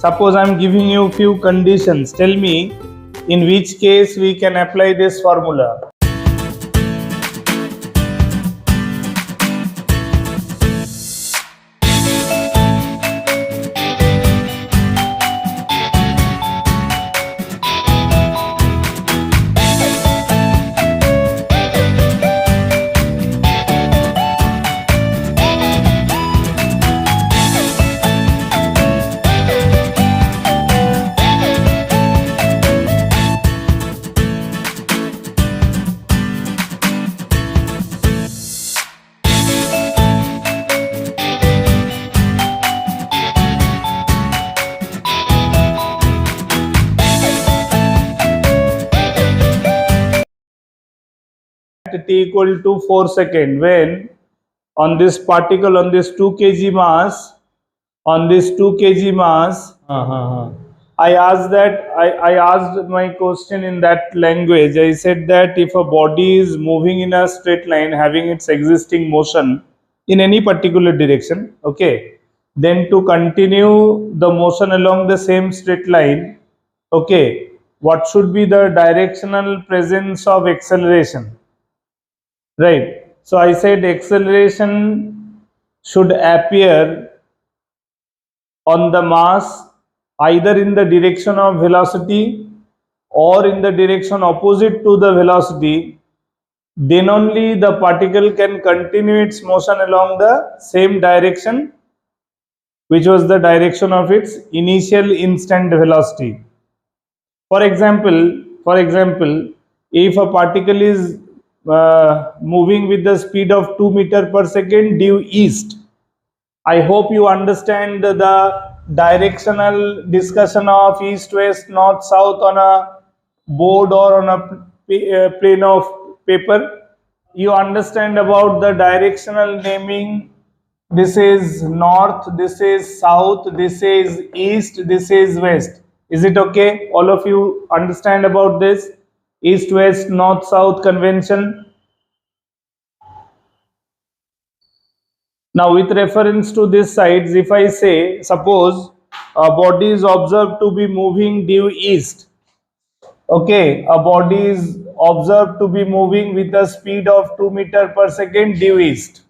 Suppose I am giving you few conditions. Tell me in which case we can apply this formula. T equal to 4 seconds when on this particle, on this 2 kg mass, I asked my question in that language. I said that if a body is moving in a straight line having its existing motion in any particular direction, okay, then to continue the motion along the same straight line, okay, what should be the directional presence of acceleration? Right. So I said acceleration should appear on the mass either in the direction of velocity or in the direction opposite to the velocity. Then only the particle can continue its motion along the same direction, which was the direction of its initial instant velocity. For example, if a particle is moving with the speed of 2 meters per second due east. I hope you understand the directional discussion of east, west, north, south on a board or on a plane of paper. You understand about the directional naming. This is north, this is south, this is east, this is west. Is it okay? All of you understand about this? East, west, north, south convention. Now with reference to these sides, if I say, suppose a body is observed to be moving due east. Okay, a body is observed to be moving with a speed of 2 meters per second due east.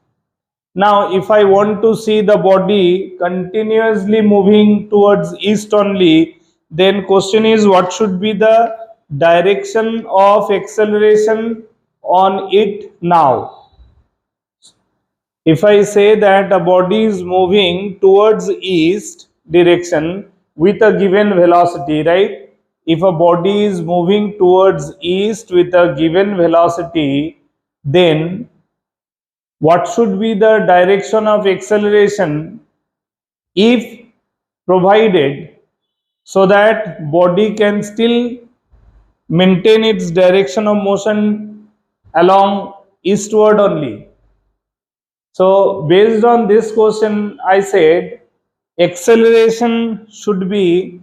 Now if I want to see the body continuously moving towards east only, then question is what should be the direction of acceleration on it now? If I say that a body is moving towards east direction with a given velocity, right? If a body is moving towards east with a given velocity, then what should be the direction of acceleration if provided, so that body can still maintain its direction of motion along eastward only? So based on this question, I said acceleration should be,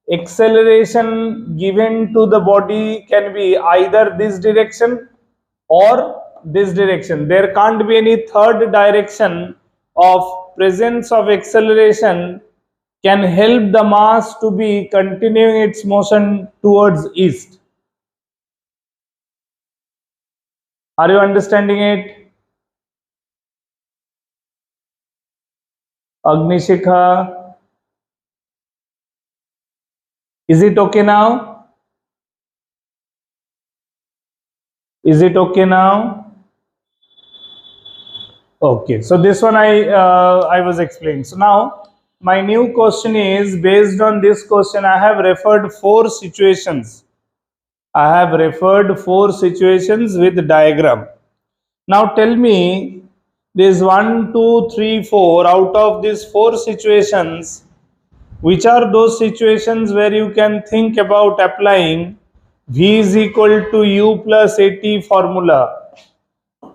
acceleration given to the body can be either this direction or this direction. There can't be any third direction of presence of acceleration can help the mass to be continuing its motion towards east. Are you understanding it? Agnishikha, is it okay now? Is it okay now? Okay, so this one I was explaining. So now my new question is, based on this question, I have referred 4 situations. I have referred 4 situations with diagram. Now tell me, this 1, 2, 3, 4, out of these 4 situations, which are those situations where you can think about applying V is equal to U plus AT formula?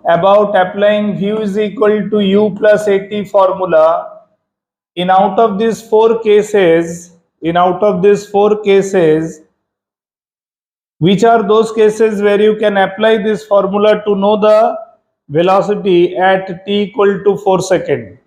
About applying V is equal to U plus AT formula, in out of these 4 cases, which are those cases where you can apply this formula to know the velocity at t equal to 4 seconds?